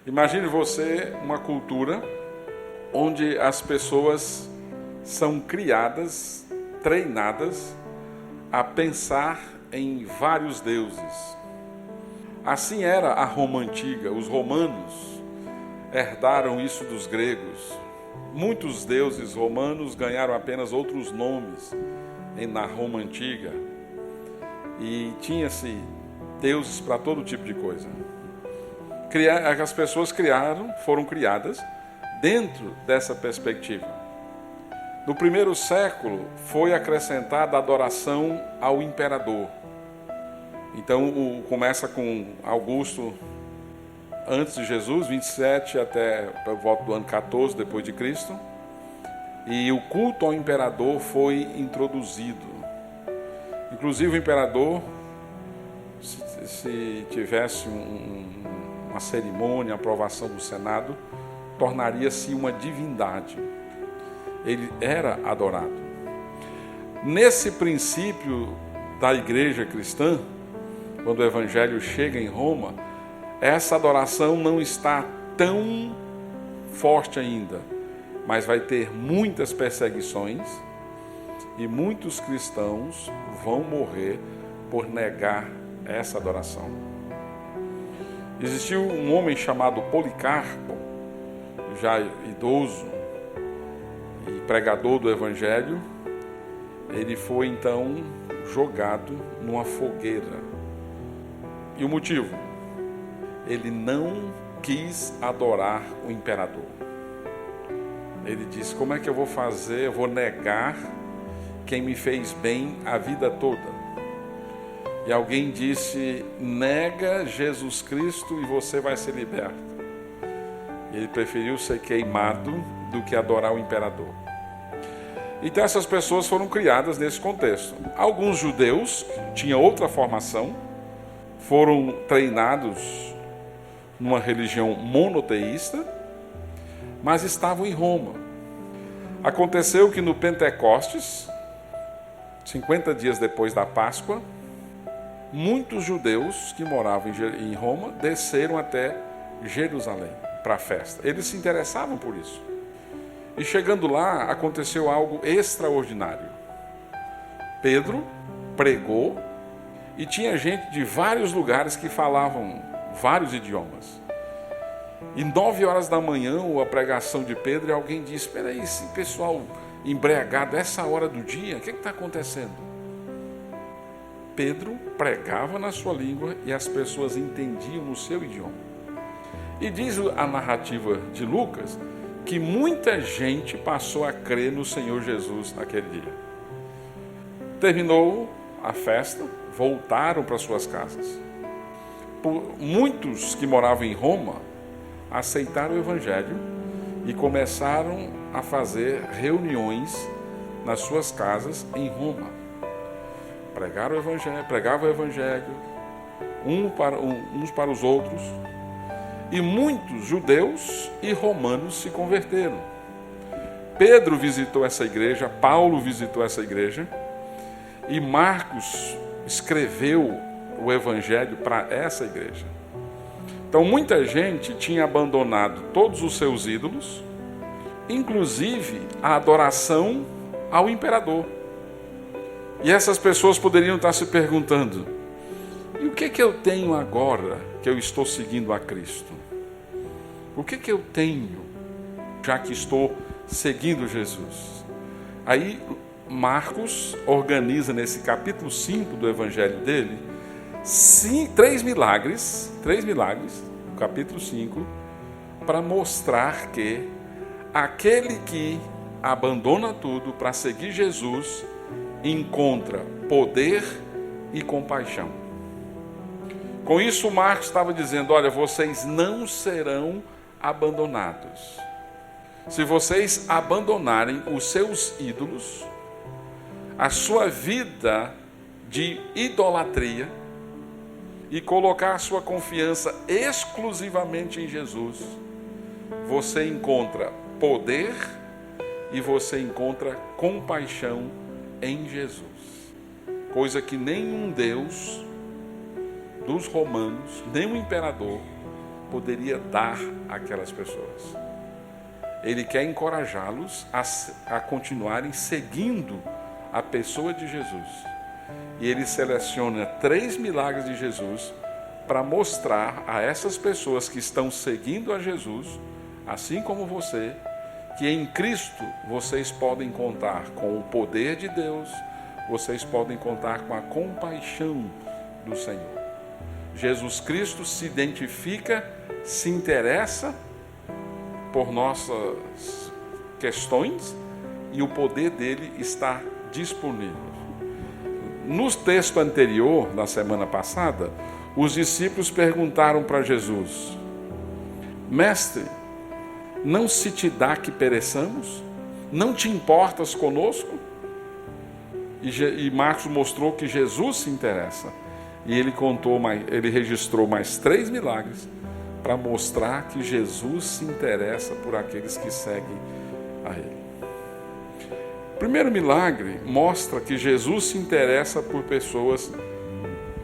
Imagine você uma cultura onde as pessoas são criadas, treinadas a pensar em vários deuses. Assim era a Roma antiga. Os romanos herdaram isso dos gregos. Muitos deuses romanos ganharam apenas outros nomes na Roma antiga. E tinha-se deuses para todo tipo de coisa. As pessoas foram criadas dentro dessa perspectiva. No primeiro século foi acrescentada a adoração ao imperador. Então começa com Augusto antes de Jesus, 27 até por volta do ano 14 depois de Cristo. E o culto ao imperador foi introduzido. Inclusive o imperador, se tivesse uma cerimônia, aprovação do Senado, tornaria-se uma divindade. Ele era adorado. Nesse princípio da igreja cristã, quando o evangelho chega em Roma, essa adoração não está tão forte ainda, mas vai ter muitas perseguições e muitos cristãos vão morrer por negar essa adoração. Existiu um homem chamado Policarpo, já idoso e pregador do evangelho. Ele foi então jogado numa fogueira. E o motivo? Ele não quis adorar o imperador. Ele disse: como é que eu vou fazer? Eu vou negar quem me fez bem a vida toda. E alguém disse: nega Jesus Cristo e você vai ser liberto. Ele preferiu ser queimado do que adorar o imperador. Então essas pessoas foram criadas nesse contexto. Alguns judeus tinham outra formação, foram treinados numa religião monoteísta, mas estavam em Roma. Aconteceu que no Pentecostes, 50 dias depois da Páscoa, muitos judeus que moravam em Roma desceram até Jerusalém para a festa. Eles se interessavam por isso. E chegando lá, aconteceu algo extraordinário. Pedro pregou e tinha gente de vários lugares que falavam vários idiomas. E 9 horas da manhã, a pregação de Pedro, e alguém disse: espera aí, esse pessoal embriagado, essa hora do dia, o que está acontecendo? Pedro pregava na sua língua e as pessoas entendiam no seu idioma. E diz a narrativa de Lucas que muita gente passou a crer no Senhor Jesus naquele dia. Terminou a festa, voltaram para suas casas. Muitos que moravam em Roma aceitaram o evangelho e começaram a fazer reuniões nas suas casas em Roma. Pregavam o evangelho uns para os outros, e muitos judeus e romanos se converteram. Pedro visitou essa igreja, Paulo visitou essa igreja, e Marcos escreveu o evangelho para essa igreja. Então muita gente tinha abandonado todos os seus ídolos, inclusive a adoração ao imperador. E essas pessoas poderiam estar se perguntando: e o que eu tenho agora que eu estou seguindo a Cristo? O que eu tenho, já que estou seguindo Jesus? Aí Marcos organiza nesse capítulo 5 do evangelho dele, 3 milagres, no capítulo 5, para mostrar que aquele que abandona tudo para seguir Jesus encontra poder e compaixão. Com isso, Marcos estava dizendo: olha, vocês não serão abandonados. Se vocês abandonarem os seus ídolos, a sua vida de idolatria, e colocar a sua confiança exclusivamente em Jesus, você encontra poder e você encontra compaixão em Jesus. Coisa que nenhum Deus dos romanos, nem o imperador, poderia dar àquelas pessoas. Ele quer encorajá-los a continuarem seguindo a pessoa de Jesus. E ele seleciona 3 milagres de Jesus para mostrar a essas pessoas que estão seguindo a Jesus, assim como você, que em Cristo vocês podem contar com o poder de Deus, vocês podem contar com a compaixão do Senhor. Jesus Cristo se identifica, se interessa por nossas questões e o poder dele está disponível. No texto anterior, na semana passada, os discípulos perguntaram para Jesus: Mestre, não se te dá que pereçamos? Não te importas conosco? E Marcos mostrou que Jesus se interessa. E ele registrou mais 3 milagres para mostrar que Jesus se interessa por aqueles que seguem a Ele. O primeiro milagre mostra que Jesus se interessa por pessoas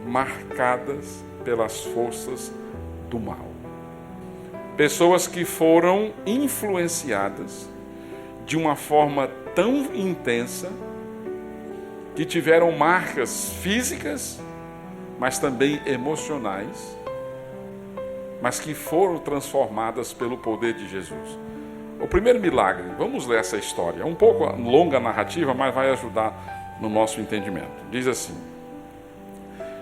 marcadas pelas forças do mal. Pessoas que foram influenciadas de uma forma tão intensa que tiveram marcas físicas, mas também emocionais, mas que foram transformadas pelo poder de Jesus. O primeiro milagre, vamos ler essa história. É um pouco longa a narrativa, mas vai ajudar no nosso entendimento. Diz assim: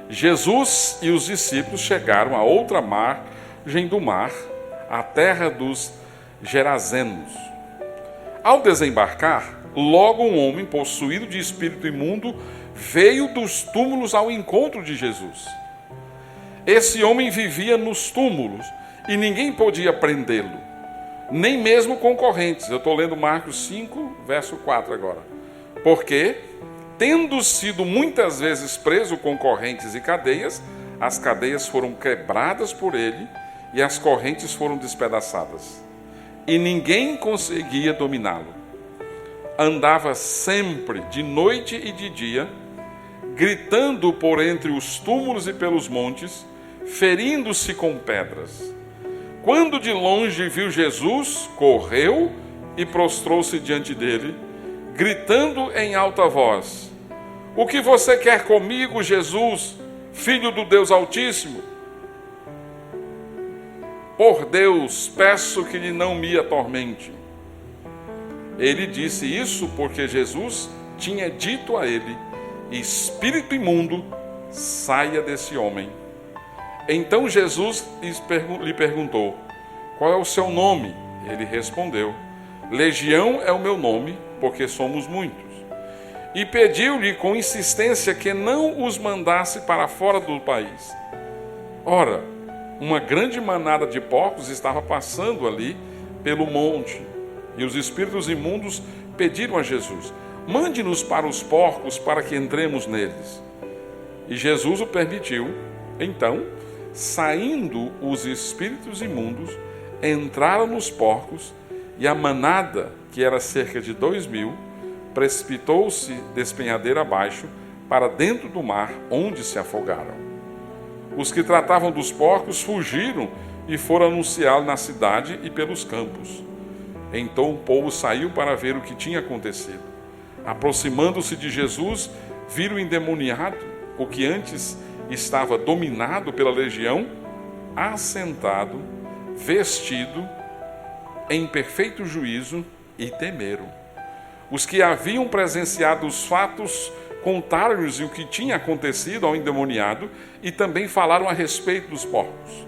Jesus e os discípulos chegaram a outra margem do mar, a terra dos Gerazenos. Ao desembarcar, logo um homem possuído de espírito imundo veio dos túmulos ao encontro de Jesus. Esse homem vivia nos túmulos e ninguém podia prendê-lo, nem mesmo concorrentes. Eu estou lendo Marcos 5, verso 4 agora. Porque, tendo sido muitas vezes preso com correntes e cadeias, as cadeias foram quebradas por ele e as correntes foram despedaçadas. E ninguém conseguia dominá-lo. Andava sempre, de noite e de dia, gritando por entre os túmulos e pelos montes, ferindo-se com pedras. Quando de longe viu Jesus, correu e prostrou-se diante dele, gritando em alta voz: O que você quer comigo, Jesus, Filho do Deus Altíssimo? Por Deus, peço que ele não me atormente. Ele disse isso porque Jesus tinha dito a ele: Espírito imundo, saia desse homem. Então Jesus lhe perguntou: Qual é o seu nome? Ele respondeu: Legião é o meu nome, porque somos muitos. E pediu-lhe com insistência que não os mandasse para fora do país. Ora, uma grande manada de porcos estava passando ali pelo monte, e os espíritos imundos pediram a Jesus: Mande-nos para os porcos para que entremos neles. E Jesus o permitiu. Então, saindo os espíritos imundos, entraram nos porcos, e a manada, que era cerca de 2.000, precipitou-se despenhadeira abaixo para dentro do mar, onde se afogaram. Os que tratavam dos porcos fugiram e foram anunciá-lo na cidade e pelos campos. Então o povo saiu para ver o que tinha acontecido. Aproximando-se de Jesus, viram o endemoniado, o que antes estava dominado pela legião, assentado, vestido, em perfeito juízo, e temeram. Os que haviam presenciado os fatos contaram-lhes o que tinha acontecido ao endemoniado e também falaram a respeito dos porcos.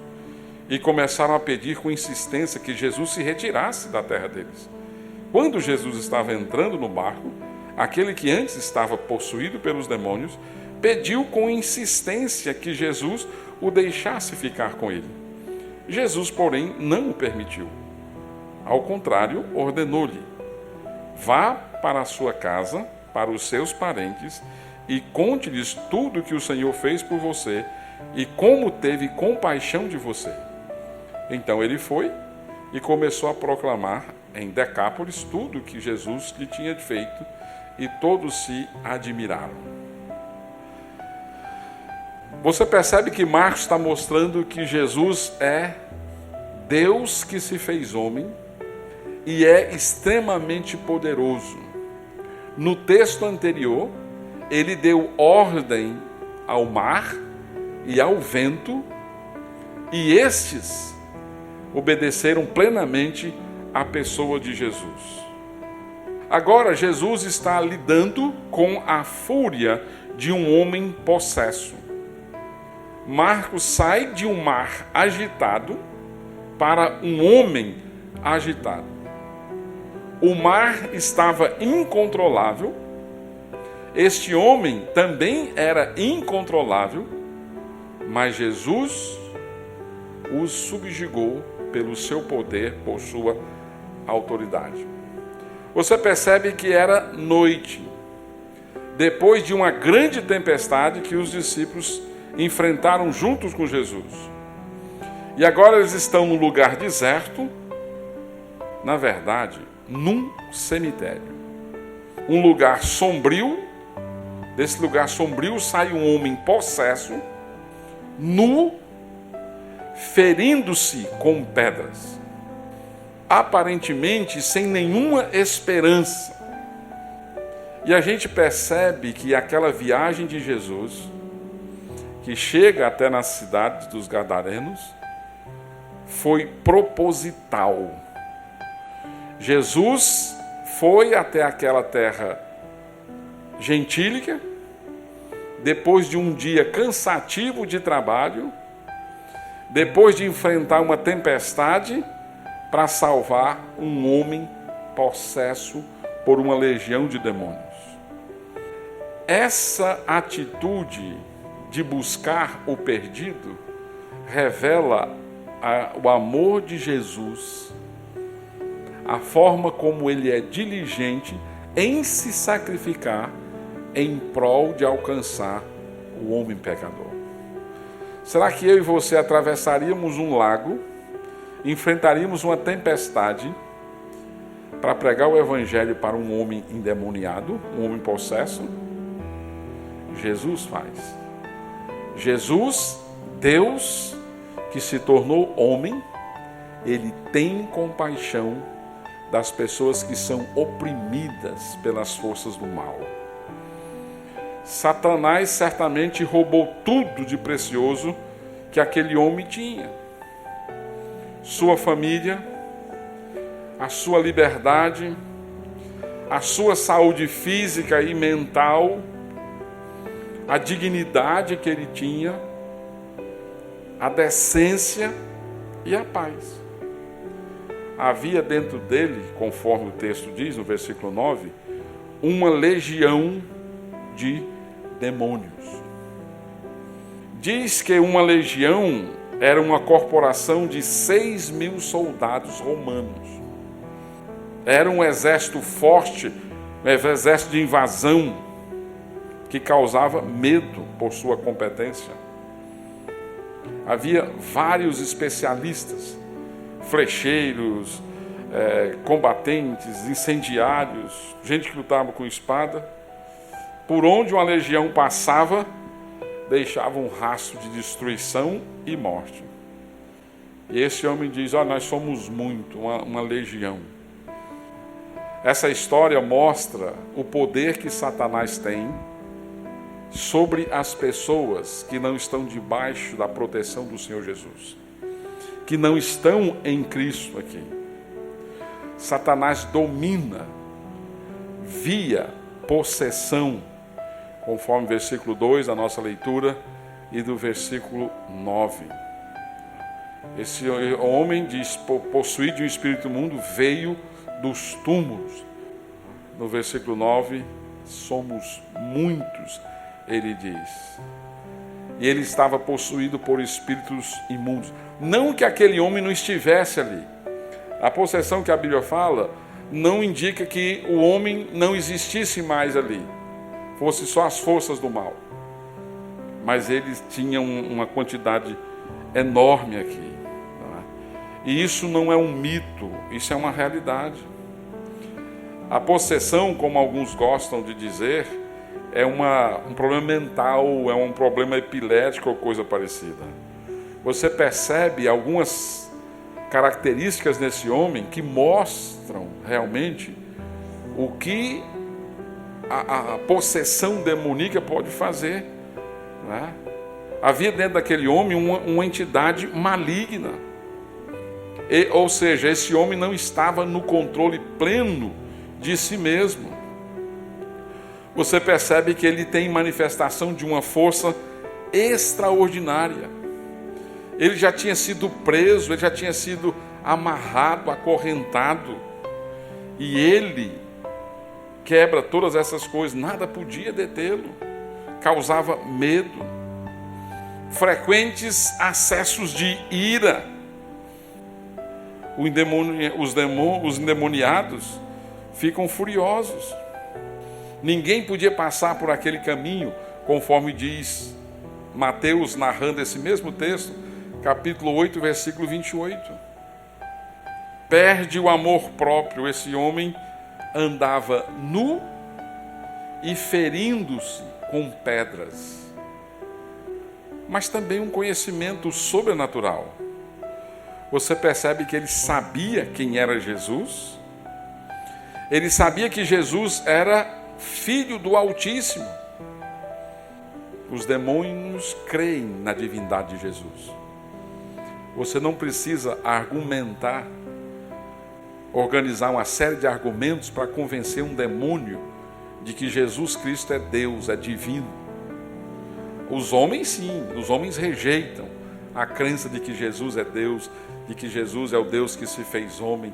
E começaram a pedir com insistência que Jesus se retirasse da terra deles. Quando Jesus estava entrando no barco, aquele que antes estava possuído pelos demônios pediu com insistência que Jesus o deixasse ficar com ele. Jesus, porém, não o permitiu. Ao contrário, ordenou-lhe: Vá para a sua casa, para os seus parentes, e conte-lhes tudo o que o Senhor fez por você e como teve compaixão de você. Então ele foi e começou a proclamar em Decápolis tudo o que Jesus lhe tinha feito, e todos se admiraram. Você percebe que Marcos está mostrando que Jesus é Deus que se fez homem e é extremamente poderoso. No texto anterior, ele deu ordem ao mar e ao vento, e estes obedeceram plenamente à pessoa de Jesus. Agora, Jesus está lidando com a fúria de um homem possesso. Marcos sai de um mar agitado para um homem agitado. O mar estava incontrolável. Este homem também era incontrolável, mas Jesus os subjugou pelo seu poder, por sua autoridade. Você percebe que era noite, depois de uma grande tempestade que os discípulos enfrentaram juntos com Jesus. E agora eles estão num lugar deserto, na verdade, num cemitério. Um lugar sombrio. Desse lugar sombrio sai um homem possesso, nu, ferindo-se com pedras, aparentemente sem nenhuma esperança. E a gente percebe que aquela viagem de Jesus, que chega até na cidade dos Gadarenos, foi proposital. Jesus foi até aquela terra gentílica, depois de um dia cansativo de trabalho, depois de enfrentar uma tempestade, para salvar um homem possesso por uma legião de demônios. Essa atitude de buscar o perdido revela o amor de Jesus, a forma como ele é diligente em se sacrificar em prol de alcançar o homem pecador. Será que eu e você atravessaríamos um lago, enfrentaríamos uma tempestade para pregar o evangelho para um homem endemoniado, um homem possesso? Jesus faz. Jesus, Deus que se tornou homem, ele tem compaixão das pessoas que são oprimidas pelas forças do mal. Satanás certamente roubou tudo de precioso que aquele homem tinha. Sua família, a sua liberdade, a sua saúde física e mental, a dignidade que ele tinha, a decência e a paz. Havia dentro dele, conforme o texto diz, no versículo 9, uma legião de demônios. Diz que uma legião era uma corporação de 6.000 soldados romanos. Era um exército forte, um exército de invasão, que causava medo por sua competência. Havia vários especialistas, flecheiros, combatentes, incendiários, gente que lutava com espada. Por onde uma legião passava, deixava um rastro de destruição e morte. E esse homem diz, nós somos muito, uma legião. Essa história mostra o poder que Satanás tem sobre as pessoas que não estão debaixo da proteção do Senhor Jesus, que não estão em Cristo aqui. Satanás domina via possessão, conforme o versículo 2 da nossa leitura e do versículo 9. Esse homem diz, possuído de um espírito imundo, veio dos túmulos. No versículo 9, somos muitos, ele diz. E ele estava possuído por espíritos imundos. Não que aquele homem não estivesse ali. A possessão que a Bíblia fala não indica que o homem não existisse mais ali. Fosse só as forças do mal. Mas ele tinha uma quantidade enorme aqui. E isso não é um mito, isso é uma realidade. A possessão, como alguns gostam de dizer, é um problema mental, é um problema epilético ou coisa parecida. Você percebe algumas características nesse homem que mostram realmente o que a possessão demoníaca pode fazer, né? Havia dentro daquele homem uma entidade maligna. Ou seja, esse homem não estava no controle pleno de si mesmo. Você percebe que ele tem manifestação de uma força extraordinária. Ele já tinha sido preso, ele já tinha sido amarrado, acorrentado. E ele quebra todas essas coisas, nada podia detê-lo. Causava medo. Frequentes acessos de ira. Os endemoniados ficam furiosos. Ninguém podia passar por aquele caminho, conforme diz Mateus, narrando esse mesmo texto, capítulo 8, versículo 28. Perde o amor próprio. Esse homem andava nu e ferindo-se com pedras. Mas também um conhecimento sobrenatural. Você percebe que ele sabia quem era Jesus? Ele sabia que Jesus era Filho do Altíssimo. Os demônios creem na divindade de Jesus. Você não precisa argumentar, organizar uma série de argumentos para convencer um demônio de que Jesus Cristo é Deus, é divino. Os homens sim, os homens rejeitam a crença de que Jesus é Deus, de que Jesus é o Deus que se fez homem.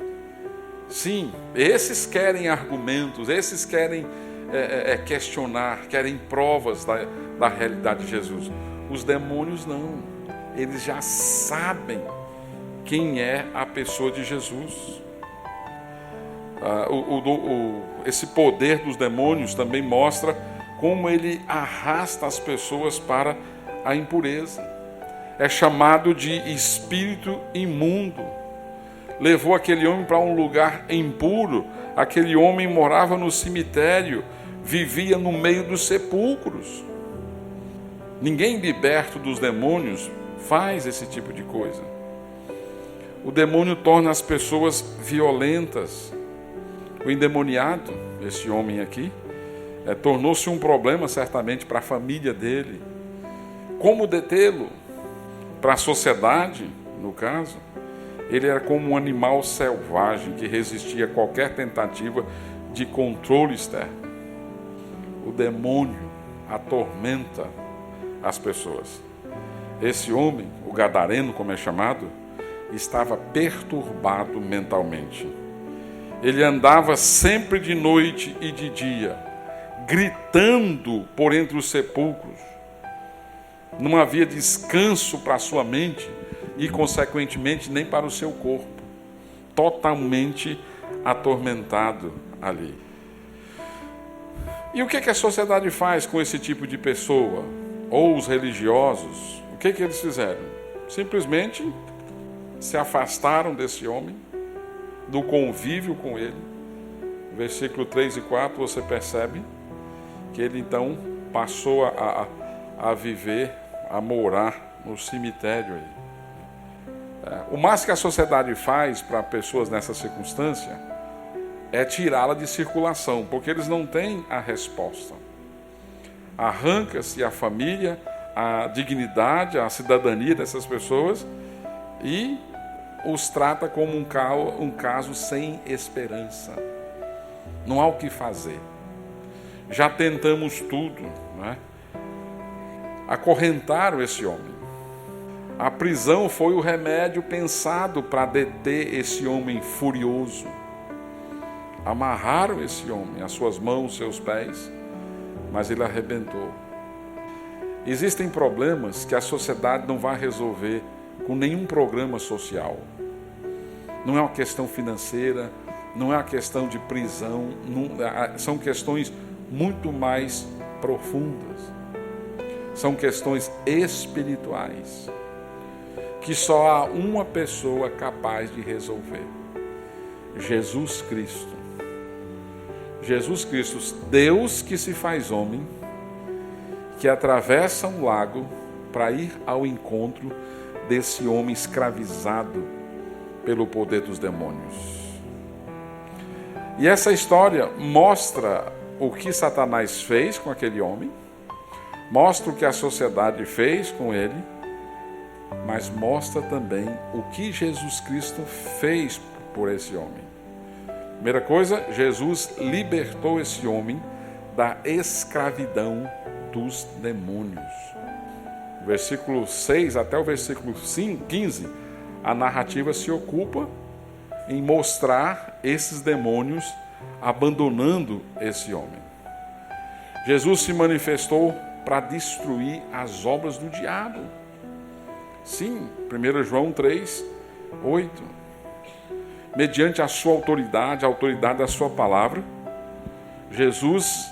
Sim, esses querem argumentos, esses querem questionar, querem provas da realidade de Jesus. Os demônios não, eles já sabem quem é a pessoa de Jesus. Esse poder dos demônios também mostra como ele arrasta as pessoas para a impureza. É chamado de espírito imundo. Levou aquele homem para um lugar impuro. Aquele homem morava no cemitério, vivia no meio dos sepulcros. Ninguém liberto dos demônios faz esse tipo de coisa. O demônio torna as pessoas violentas. O endemoniado, esse homem aqui, tornou-se um problema certamente para a família dele. Como detê-lo? Para a sociedade, no caso, ele era como um animal selvagem que resistia a qualquer tentativa de controle externo. O demônio atormenta as pessoas. Esse homem, o gadareno, como é chamado, estava perturbado mentalmente. Ele andava sempre de noite e de dia, gritando por entre os sepulcros. Não havia descanso para a sua mente e, consequentemente, nem para o seu corpo. Totalmente atormentado ali. E o que a sociedade faz com esse tipo de pessoa? Ou os religiosos? O que eles fizeram? Simplesmente se afastaram desse homem, do convívio com ele. Versículo 3 e 4, você percebe que ele então passou a viver, a morar no cemitério aí. O mais que a sociedade faz para pessoas nessa circunstância é tirá-la de circulação, porque eles não têm a resposta. Arranca-se a família, a dignidade, a cidadania dessas pessoas e os trata como um caso sem esperança. Não há o que fazer. Já tentamos tudo, não é? Acorrentaram esse homem. A prisão foi o remédio pensado para deter esse homem furioso. Amarraram esse homem, as suas mãos, seus pés, mas ele arrebentou. Existem problemas que a sociedade não vai resolver com nenhum programa social. Não é uma questão financeira, não é uma questão de prisão, são questões muito mais profundas. São questões espirituais, que só há uma pessoa capaz de resolver: Jesus Cristo. Jesus Cristo, Deus que se faz homem, que atravessa um lago para ir ao encontro desse homem escravizado pelo poder dos demônios. E essa história mostra o que Satanás fez com aquele homem, mostra o que a sociedade fez com ele, mas mostra também o que Jesus Cristo fez por esse homem. Primeira coisa, Jesus libertou esse homem da escravidão dos demônios. Versículo 6 até o versículo 15, a narrativa se ocupa em mostrar esses demônios abandonando esse homem. Jesus se manifestou para destruir as obras do diabo. Sim, 1 João 3, 8. Mediante a sua autoridade, a autoridade da sua palavra, Jesus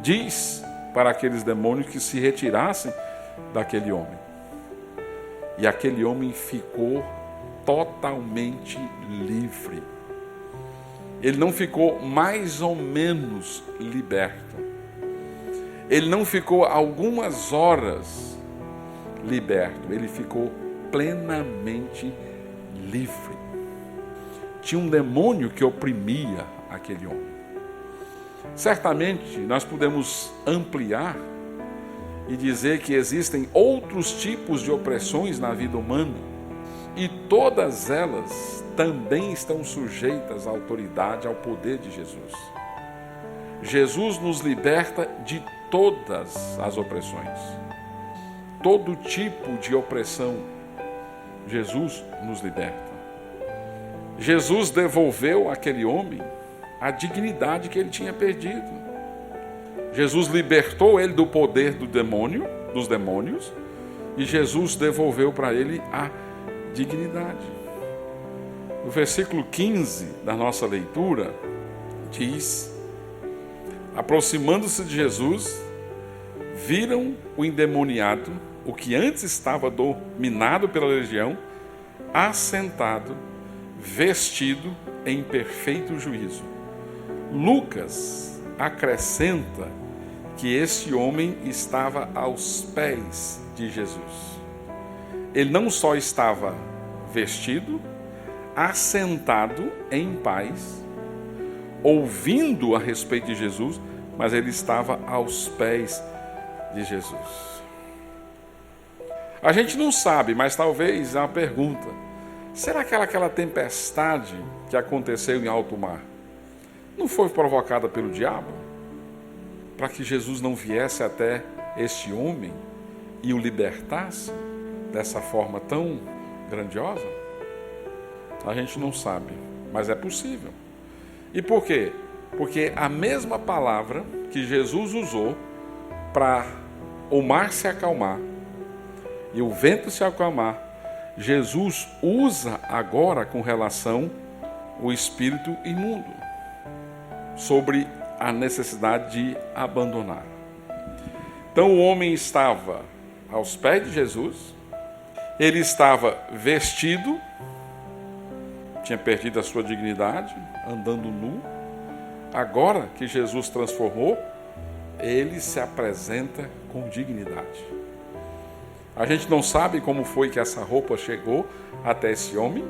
diz para aqueles demônios que se retirassem daquele homem. E aquele homem ficou totalmente livre. Ele não ficou mais ou menos liberto. Ele não ficou algumas horas liberto. Ele ficou plenamente livre. Tinha um demônio que oprimia aquele homem. Certamente nós podemos ampliar e dizer que existem outros tipos de opressões na vida humana e todas elas também estão sujeitas à autoridade, ao poder de Jesus. Jesus nos liberta de todas as opressões. Todo tipo de opressão, Jesus nos liberta. Jesus devolveu àquele homem a dignidade que ele tinha perdido. Jesus libertou ele do poder do demônio, dos demônios, e Jesus devolveu para ele a dignidade. No versículo 15 da nossa leitura, diz: aproximando-se de Jesus, viram o endemoniado, o que antes estava dominado pela legião, assentado, vestido em perfeito juízo. Lucas acrescenta que esse homem estava aos pés de Jesus. Ele não só estava vestido, assentado em paz, ouvindo a respeito de Jesus, mas ele estava aos pés de Jesus. A gente não sabe, mas talvez é uma pergunta: será que aquela tempestade que aconteceu em alto mar não foi provocada pelo diabo? Para que Jesus não viesse até este homem e o libertasse dessa forma tão grandiosa? A gente não sabe, mas é possível. E por quê? Porque a mesma palavra que Jesus usou para o mar se acalmar e o vento se acalmar, Jesus usa agora com relação ao espírito imundo, sobre a necessidade de abandonar. Então o homem estava aos pés de Jesus, ele estava vestido, tinha perdido a sua dignidade, andando nu. Agora que Jesus transformou, ele se apresenta com dignidade. A gente não sabe como foi que essa roupa chegou até esse homem,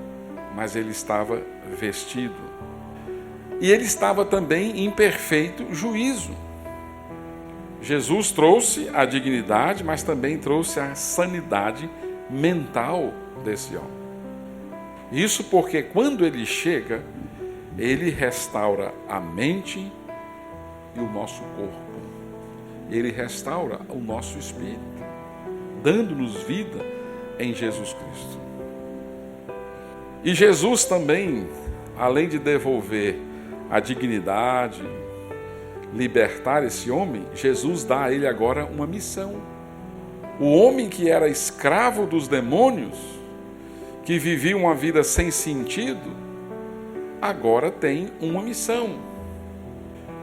mas ele estava vestido. E ele estava também em perfeito juízo. Jesus trouxe a dignidade, mas também trouxe a sanidade mental desse homem. Isso porque quando ele chega, ele restaura a mente e o nosso corpo. Ele restaura o nosso espírito, dando-nos vida em Jesus Cristo. E Jesus também, além de devolver a dignidade, libertar esse homem, Jesus dá a ele agora uma missão. O homem que era escravo dos demônios, que vivia uma vida sem sentido, agora tem uma missão.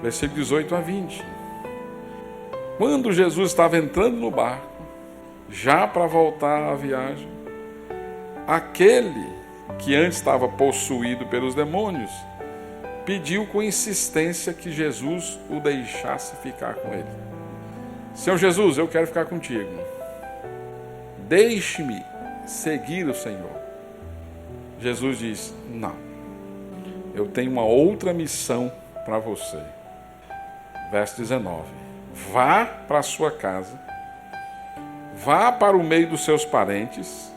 Versículo 18 a 20. Quando Jesus estava entrando no barco, já para voltar à viagem, aquele que antes estava possuído pelos demônios pediu com insistência que Jesus o deixasse ficar com ele. Senhor Jesus, eu quero ficar contigo. Deixe-me seguir o Senhor. Jesus diz: não, eu tenho uma outra missão para você. Verso 19: vá para a sua casa, vá para o meio dos seus parentes,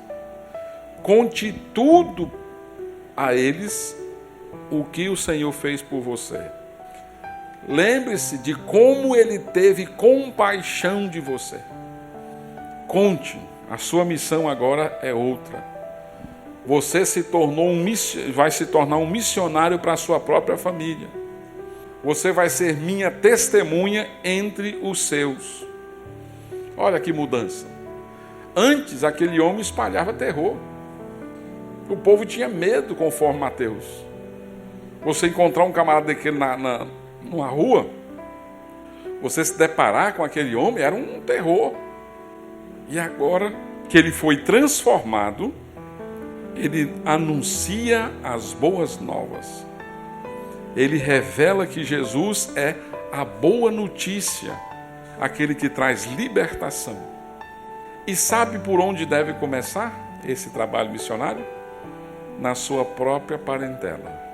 conte tudo a eles o que o Senhor fez por você. Lembre-se de como Ele teve compaixão de você. Conte, a sua missão agora é outra. Você vai se tornar um missionário para a sua própria família. Você vai ser minha testemunha entre os seus. Olha que mudança. Antes, aquele homem espalhava terror. O povo tinha medo, conforme Mateus. Você encontrar um camarada daquele numa rua, você se deparar com aquele homem, era um terror. E agora que ele foi transformado, ele anuncia as boas novas. Ele revela que Jesus é a boa notícia, aquele que traz libertação. E sabe por onde deve começar esse trabalho missionário? Na sua própria parentela.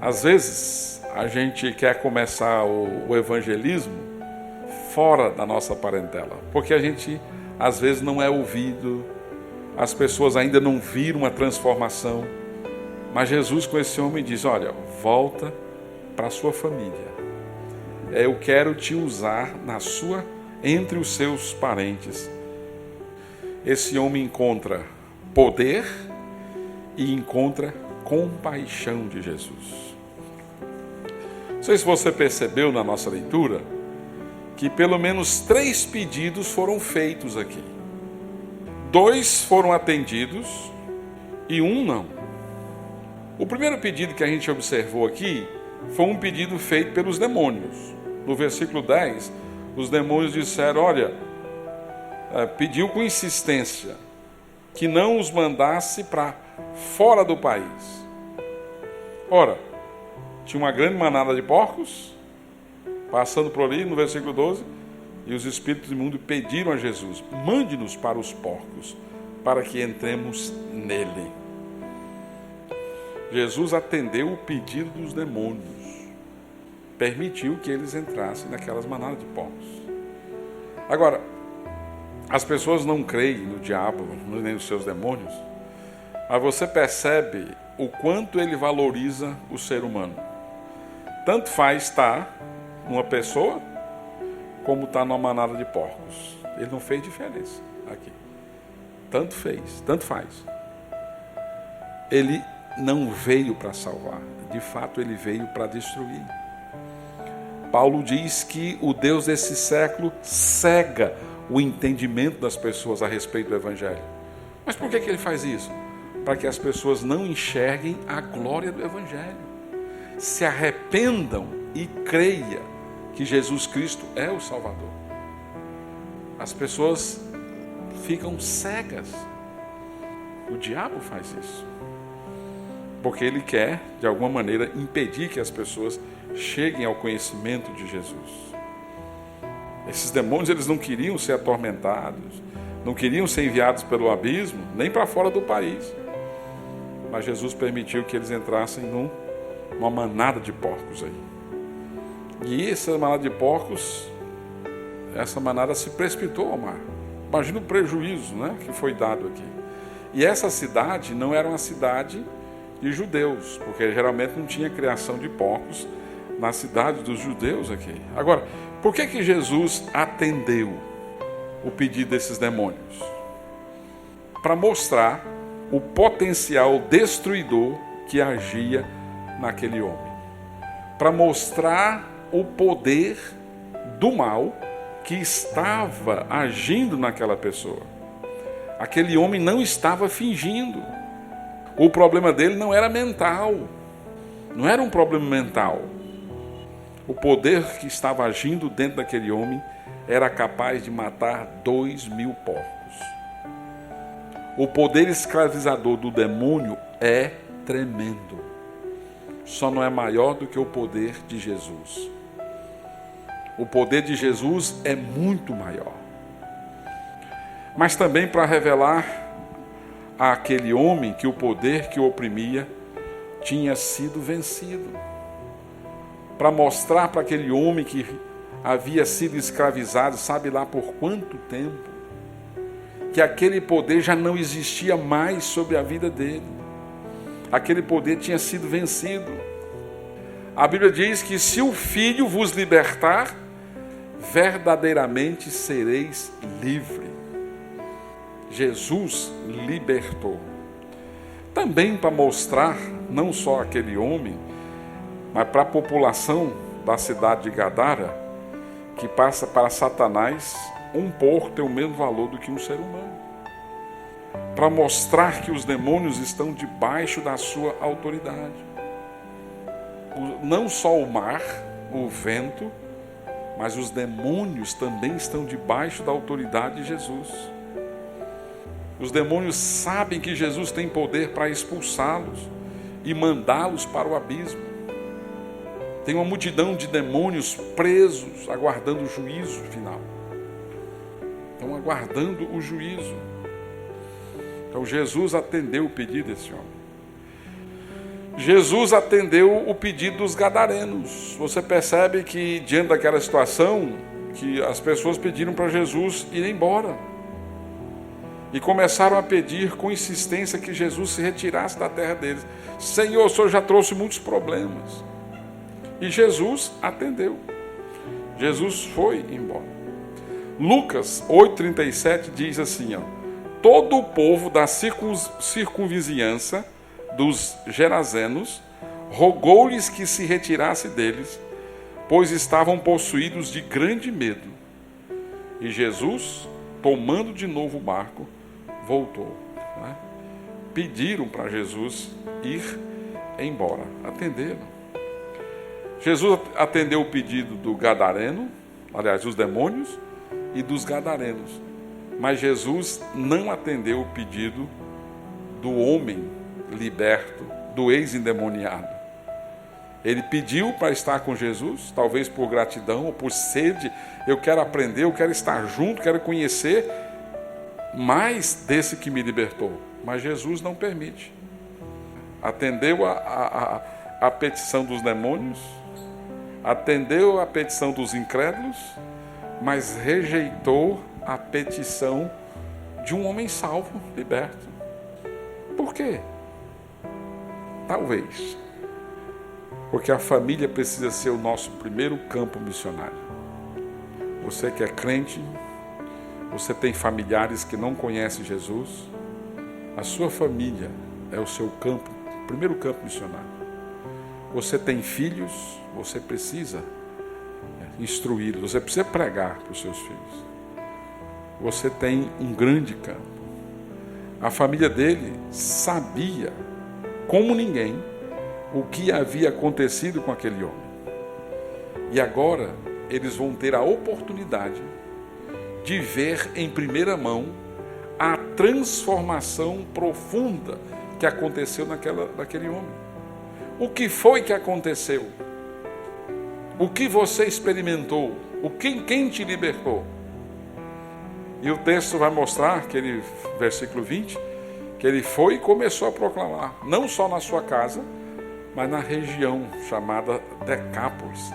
Às vezes, a gente quer começar o evangelismo fora da nossa parentela, porque a gente, às vezes, não é ouvido, as pessoas ainda não viram uma transformação. Mas Jesus com esse homem diz: olha, volta para a sua família. Eu quero te usar entre os seus parentes. Esse homem encontra poder e encontra compaixão de Jesus. Não sei se você percebeu na nossa leitura que pelo menos 3 pedidos foram feitos aqui. 2 foram atendidos e 1 não. O primeiro pedido que a gente observou aqui foi um pedido feito pelos demônios. No versículo 10, os demônios disseram: olha, pediu com insistência que não os mandasse para fora do país. Ora, tinha uma grande manada de porcos passando por ali, no versículo 12, e os espíritos imundos pediram a Jesus: mande-nos para os porcos, para que entremos nele. Jesus atendeu o pedido dos demônios, permitiu que eles entrassem naquelas manadas de porcos. Agora, as pessoas não creem no diabo, nem nos seus demônios, mas você percebe o quanto ele valoriza o ser humano. Tanto faz estar numa pessoa, como estar numa manada de porcos. Ele não fez diferença aqui. Tanto faz. Ele não veio para salvar, de fato ele veio para destruir. Paulo diz que o Deus desse século cega o entendimento das pessoas a respeito do Evangelho. Mas por que ele faz isso? Para que as pessoas não enxerguem a glória do Evangelho, se arrependam e creiam que Jesus Cristo é o Salvador. As pessoas ficam cegas. O diabo faz isso, porque ele quer, de alguma maneira, impedir que as pessoas cheguem ao conhecimento de Jesus. Esses demônios, eles não queriam ser atormentados, não queriam ser enviados pelo abismo, nem para fora do país. Mas Jesus permitiu que eles entrassem numa manada de porcos aí. E essa manada de porcos, essa manada se precipitou ao mar. Imagina o prejuízo, que foi dado aqui. E essa cidade não era uma cidade de judeus, porque geralmente não tinha criação de porcos na cidade dos judeus aqui. Agora, por que Jesus atendeu o pedido desses demônios? Para mostrar o potencial destruidor que agia naquele homem. Para mostrar o poder do mal que estava agindo naquela pessoa. Aquele homem não estava fingindo. O problema dele não era mental. Não era um problema mental. O poder que estava agindo dentro daquele homem era capaz de matar 2.000 porcos. O poder escravizador do demônio é tremendo. Só não é maior do que o poder de Jesus. O poder de Jesus é muito maior. Mas também para revelar àquele homem que o poder que o oprimia tinha sido vencido. Para mostrar para aquele homem que havia sido escravizado, sabe lá por quanto tempo, que aquele poder já não existia mais sobre a vida dele. Aquele poder tinha sido vencido. A Bíblia diz que se o Filho vos libertar, verdadeiramente sereis livre. Jesus libertou. Também para mostrar, não só aquele homem, mas para a população da cidade de Gadara, que passa para Satanás, um porco tem o mesmo valor do que um ser humano. Para mostrar que os demônios estão debaixo da sua autoridade. Não só o mar, o vento, mas os demônios também estão debaixo da autoridade de Jesus. Os demônios sabem que Jesus tem poder para expulsá-los e mandá-los para o abismo. Tem uma multidão de demônios presos, aguardando o juízo final. Estão aguardando o juízo. Então Jesus atendeu o pedido desse homem. Jesus atendeu o pedido dos gadarenos. Você percebe que diante daquela situação, que as pessoas pediram para Jesus ir embora. E começaram a pedir com insistência que Jesus se retirasse da terra deles. Senhor, o Senhor já trouxe muitos problemas. E Jesus atendeu. Jesus foi embora. Lucas 8,37 diz assim, todo o povo da circunvizinhança dos Gerazenos rogou-lhes que se retirasse deles, pois estavam possuídos de grande medo. E Jesus, tomando de novo o barco, voltou. Pediram para Jesus ir embora. Atenderam. Jesus atendeu o pedido do gadareno, aliás, dos demônios e dos gadarenos. Mas Jesus não atendeu o pedido do homem liberto, do ex-endemoniado. Ele pediu para estar com Jesus, talvez por gratidão ou por sede. Eu quero aprender, eu quero estar junto, quero conhecer mais desse que me libertou. Mas Jesus não permite. Atendeu a petição dos demônios, atendeu a petição dos incrédulos, mas rejeitou a petição de um homem salvo, liberto. Por quê? Talvez porque a família precisa ser o nosso primeiro campo missionário. Você que é crente, você tem familiares que não conhecem Jesus, a sua família é o seu campo, primeiro campo missionário. Você tem filhos, você precisa instruí-los, você precisa pregar para os seus filhos. Você tem um grande campo. A família dele sabia, como ninguém, o que havia acontecido com aquele homem. E agora eles vão ter a oportunidade de ver em primeira mão a transformação profunda que aconteceu naquele homem. O que foi que aconteceu? O que você experimentou? Quem te libertou? E o texto vai mostrar, versículo 20, que ele foi e começou a proclamar, não só na sua casa, mas na região chamada Decápolis,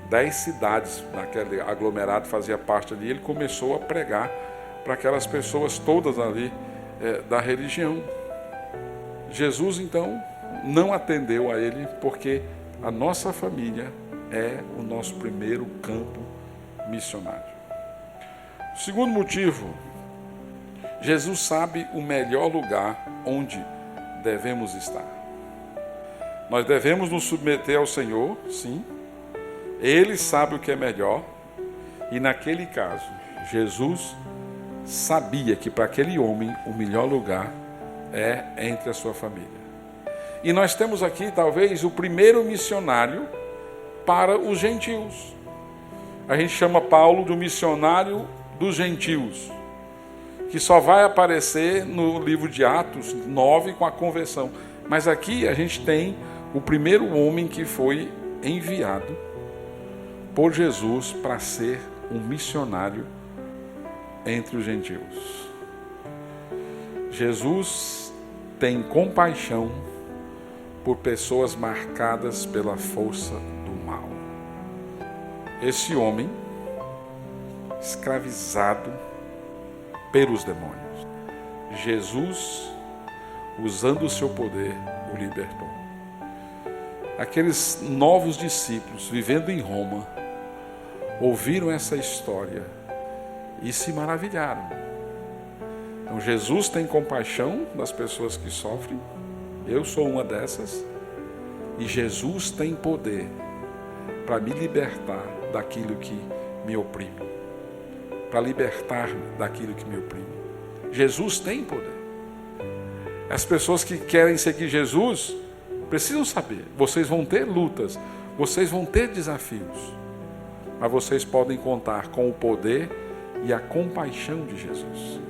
10 cidades naquele aglomerado fazia parte ali. Ele começou a pregar para aquelas pessoas todas ali da religião. Jesus então não atendeu a ele, porque a nossa família é o nosso primeiro campo missionário. O segundo motivo, Jesus sabe o melhor lugar onde devemos estar. Nós devemos nos submeter ao Senhor, sim. Ele sabe o que é melhor. E naquele caso, Jesus sabia que para aquele homem o melhor lugar é entre a sua família. E nós temos aqui talvez o primeiro missionário para os gentios. A gente chama Paulo do missionário dos gentios, que só vai aparecer no livro de Atos 9 com a conversão. Mas aqui a gente tem o primeiro homem que foi enviado por Jesus para ser um missionário entre os gentios. Jesus tem compaixão por pessoas marcadas pela força do mal. Esse homem, escravizado pelos demônios, Jesus, usando o seu poder, o libertou. Aqueles novos discípulos, vivendo em Roma, ouviram essa história e se maravilharam. Então, Jesus tem compaixão das pessoas que sofrem, eu sou uma dessas, e Jesus tem poder para me libertar daquilo que me oprime, para libertar-me daquilo que me oprime. Jesus tem poder. As pessoas que querem seguir Jesus precisam saber, vocês vão ter lutas, vocês vão ter desafios, mas vocês podem contar com o poder e a compaixão de Jesus.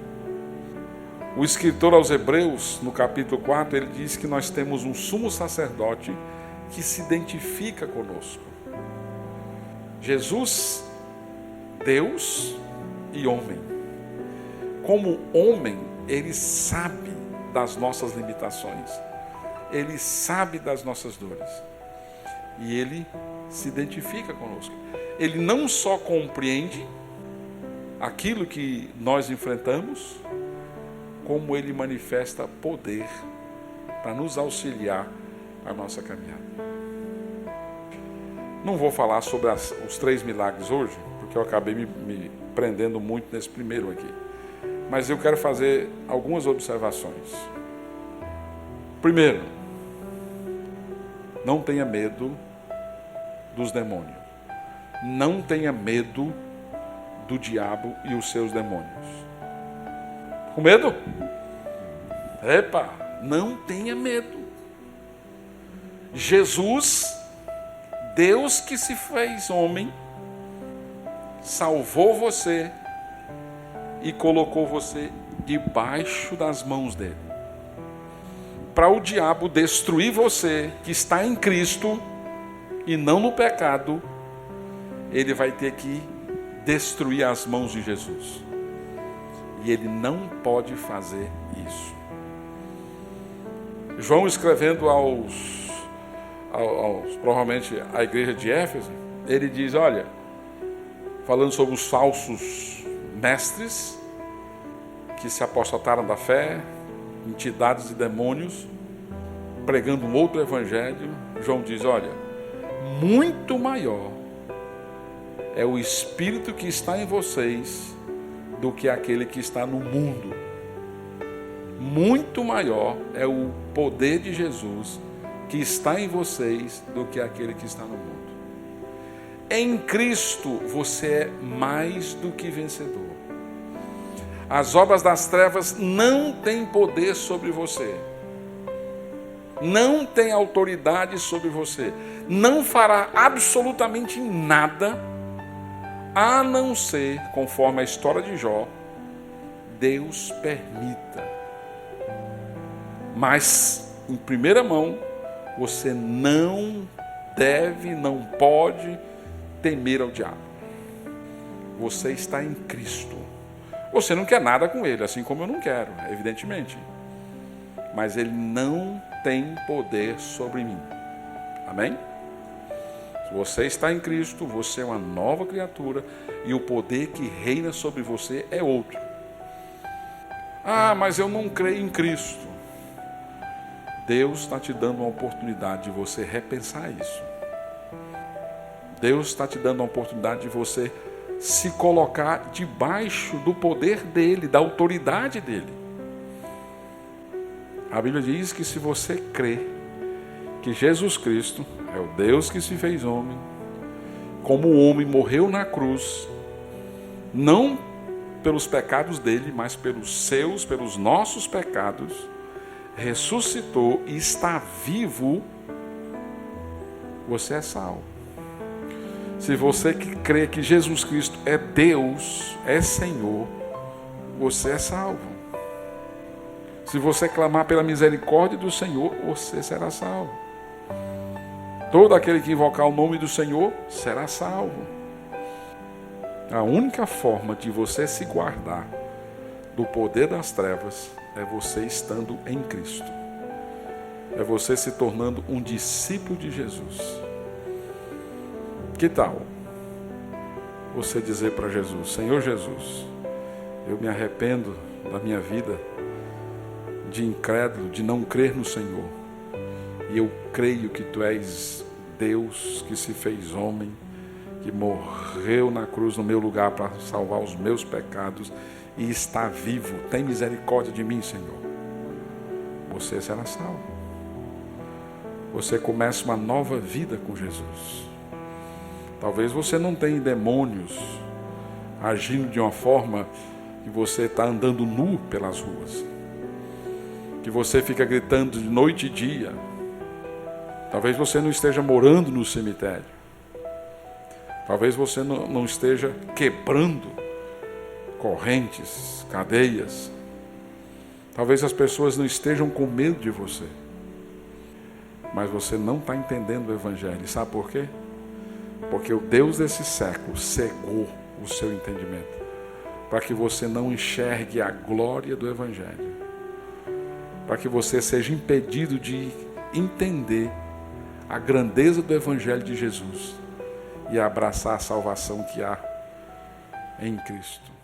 O escritor aos Hebreus, no capítulo 4, ele diz que nós temos um sumo sacerdote que se identifica conosco. Jesus, Deus e homem. Como homem, ele sabe das nossas limitações. Ele sabe das nossas dores. E ele se identifica conosco. Ele não só compreende aquilo que nós enfrentamos, como ele manifesta poder para nos auxiliar na nossa caminhada. Não vou falar sobre os 3 milagres hoje, porque eu acabei me prendendo muito nesse primeiro aqui. Mas eu quero fazer algumas observações. Primeiro, não tenha medo dos demônios. Não tenha medo do diabo e os seus demônios. Com medo? Epa, não tenha medo. Jesus, Deus que se fez homem, salvou você e colocou você debaixo das mãos dele. Para o diabo destruir você, que está em Cristo e não no pecado, ele vai ter que destruir as mãos de Jesus. E ele não pode fazer isso. João, escrevendo provavelmente à igreja de Éfeso, ele diz, olha, falando sobre os falsos mestres que se apostataram da fé, entidades e demônios, pregando um outro evangelho, João diz, olha, muito maior é o Espírito que está em vocês do que aquele que está no mundo. Muito maior é o poder de Jesus que está em vocês do que aquele que está no mundo. Em Cristo você é mais do que vencedor. As obras das trevas não têm poder sobre você. Não tem autoridade sobre você. Não fará absolutamente nada, a não ser, conforme a história de Jó, Deus permita. Mas, em primeira mão, você não deve, não pode temer ao diabo. Você está em Cristo. Você não quer nada com ele, assim como eu não quero, evidentemente. Mas ele não tem poder sobre mim. Amém? Se você está em Cristo, você é uma nova criatura e o poder que reina sobre você é outro. Ah, mas eu não creio em Cristo. Deus está te dando uma oportunidade de você repensar isso. Deus está te dando uma oportunidade de você se colocar debaixo do poder dele, da autoridade dele. A Bíblia diz que se você crê que Jesus Cristo é o Deus que se fez homem, como o homem morreu na cruz, não pelos pecados dele, mas pelos nossos pecados, ressuscitou e está vivo, você é salvo. Se você que crê que Jesus Cristo é Deus, é Senhor, você é salvo. Se você clamar pela misericórdia do Senhor, você será salvo. Todo aquele que invocar o nome do Senhor será salvo. A única forma de você se guardar do poder das trevas é você estando em Cristo. É você se tornando um discípulo de Jesus. Que tal você dizer para Jesus: Senhor Jesus, eu me arrependo da minha vida de incrédulo, de não crer no Senhor. E eu creio que Tu és Deus que se fez homem, que morreu na cruz no meu lugar para salvar os meus pecados e está vivo. Tem misericórdia de mim, Senhor. Você será salvo. Você começa uma nova vida com Jesus. Talvez você não tenha demônios agindo de uma forma que você está andando nu pelas ruas, que você fica gritando de noite e dia. Talvez você não esteja morando no cemitério. Talvez você não esteja quebrando correntes, cadeias. Talvez as pessoas não estejam com medo de você. Mas você não está entendendo o Evangelho. E sabe por quê? Porque o Deus desse século cegou o seu entendimento, para que você não enxergue a glória do Evangelho, para que você seja impedido de entender a grandeza do Evangelho de Jesus e abraçar a salvação que há em Cristo.